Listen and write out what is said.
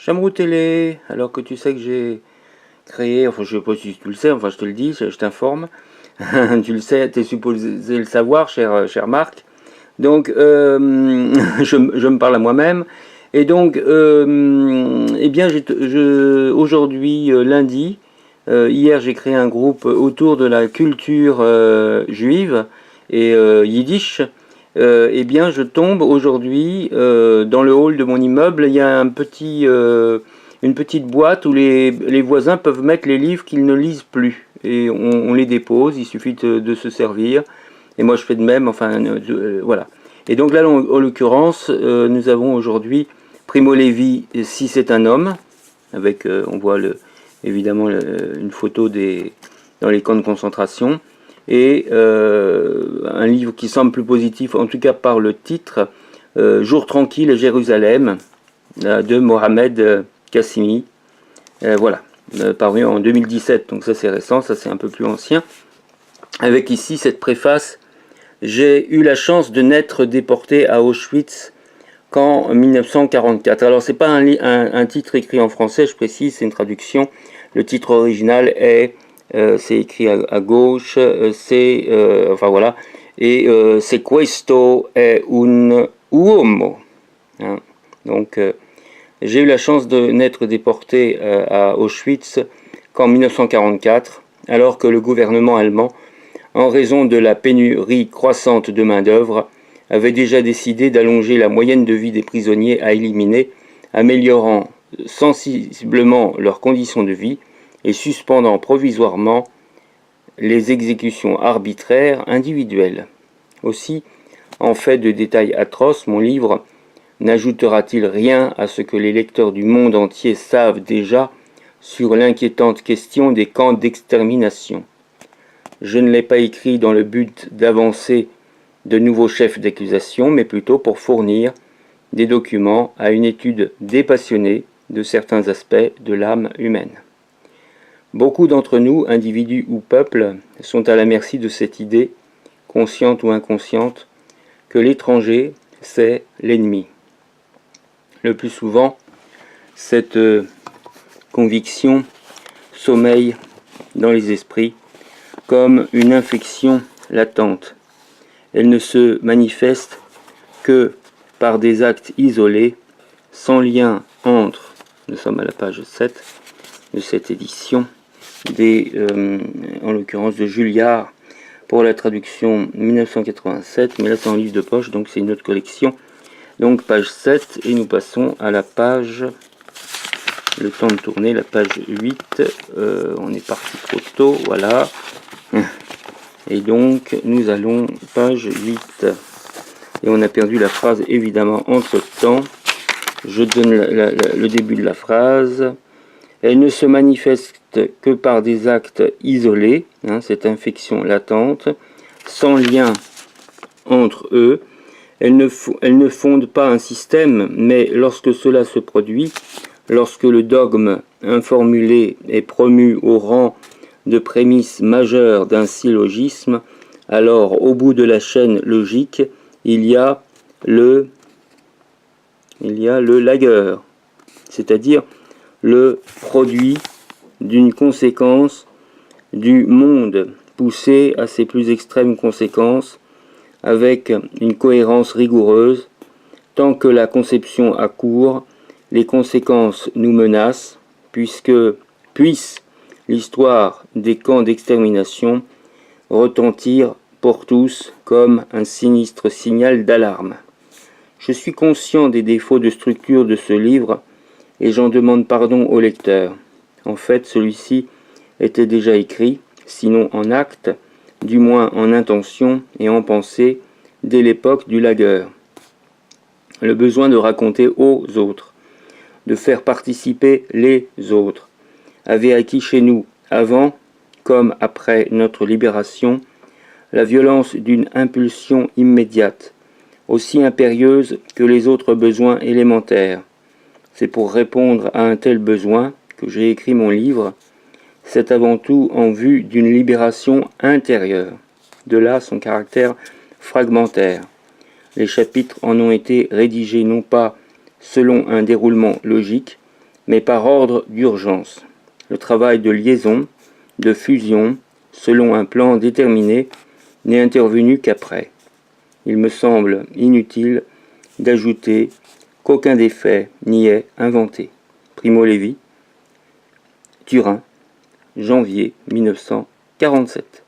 Chamrou Télé, alors que tu sais que j'ai créé, enfin je sais pas si tu le sais, enfin je te le dis, je t'informe, tu le sais, tu es supposé le savoir, cher Marc. Donc je me parle à moi-même. Et donc, eh bien, aujourd'hui, lundi, hier j'ai créé un groupe autour de la culture juive et yiddish. Eh bien, je tombe aujourd'hui dans le hall de mon immeuble. Il y a une petite boîte où les voisins peuvent mettre les livres qu'ils ne lisent plus. Et on les dépose, il suffit de se servir. Et moi, je fais de même, enfin, voilà. Et donc là, en l'occurrence, nous avons aujourd'hui Primo Levi, Si c'est un homme, avec, on voit évidemment une photo dans les camps de concentration, et un livre qui semble plus positif, en tout cas par le titre, Jour tranquille à Jérusalem, de Mohamed Kassimi, voilà, paru en 2017, donc ça c'est récent, ça c'est un peu plus ancien, avec ici cette préface: j'ai eu la chance de n'être déporté à Auschwitz qu'en 1944. Alors c'est pas un titre écrit en français, je précise, c'est une traduction. Le titre original c'est écrit à gauche, enfin voilà, et c'est Questo è un uomo. Hein. Donc j'ai eu la chance de n'être déporté à Auschwitz qu'en 1944, alors que le gouvernement allemand, en raison de la pénurie croissante de main-d'œuvre, avait déjà décidé d'allonger la moyenne de vie des prisonniers à éliminer, améliorant sensiblement leurs conditions de vie et suspendant provisoirement les exécutions arbitraires individuelles. Aussi, en fait de détails atroces, mon livre n'ajoutera-t-il rien à ce que les lecteurs du monde entier savent déjà sur l'inquiétante question des camps d'extermination. Je ne l'ai pas écrit dans le but d'avancer de nouveaux chefs d'accusation, mais plutôt pour fournir des documents à une étude dépassionnée de certains aspects de l'âme humaine. Beaucoup d'entre nous, individus ou peuples, sont à la merci de cette idée, consciente ou inconsciente, que l'étranger, c'est l'ennemi. Le plus souvent, cette conviction sommeille dans les esprits comme une infection latente. Elle ne se manifeste que par des actes isolés, sans lien entre, nous sommes à la page 7 de cette édition, en l'occurrence de Julliard, pour la traduction 1987, mais là c'est en livre de poche, donc c'est une autre collection. Donc page 7, et nous passons à la page, le temps de tourner, la page 8, on est parti trop tôt, voilà. Et donc nous allons page 8, et on a perdu la phrase évidemment entre temps. Je donne le début de la phrase. Elle ne se manifeste que par des actes isolés, cette infection latente, sans lien entre eux. Elle ne fonde pas un système, mais lorsque cela se produit, lorsque le dogme informulé est promu au rang de prémisse majeure d'un syllogisme, alors au bout de la chaîne logique, il y a le lagueur, c'est-à-dire le produit d'une conséquence du monde poussé à ses plus extrêmes conséquences, avec une cohérence rigoureuse. Tant que la conception a cours, les conséquences nous menacent, puisse l'histoire des camps d'extermination retentir pour tous comme un sinistre signal d'alarme. Je suis conscient des défauts de structure de ce livre et j'en demande pardon au lecteur. En fait, celui-ci était déjà écrit, sinon en acte, du moins en intention et en pensée, dès l'époque du lagueur. Le besoin de raconter aux autres, de faire participer les autres, avait acquis chez nous, avant comme après notre libération, la violence d'une impulsion immédiate, aussi impérieuse que les autres besoins élémentaires. C'est pour répondre à un tel besoin que j'ai écrit mon livre. C'est avant tout en vue d'une libération intérieure. De là son caractère fragmentaire. Les chapitres en ont été rédigés non pas selon un déroulement logique, mais par ordre d'urgence. Le travail de liaison, de fusion, selon un plan déterminé, n'est intervenu qu'après. Il me semble inutile d'ajouter qu'aucun des faits n'y est inventé. Primo Levi, Turin, janvier 1947.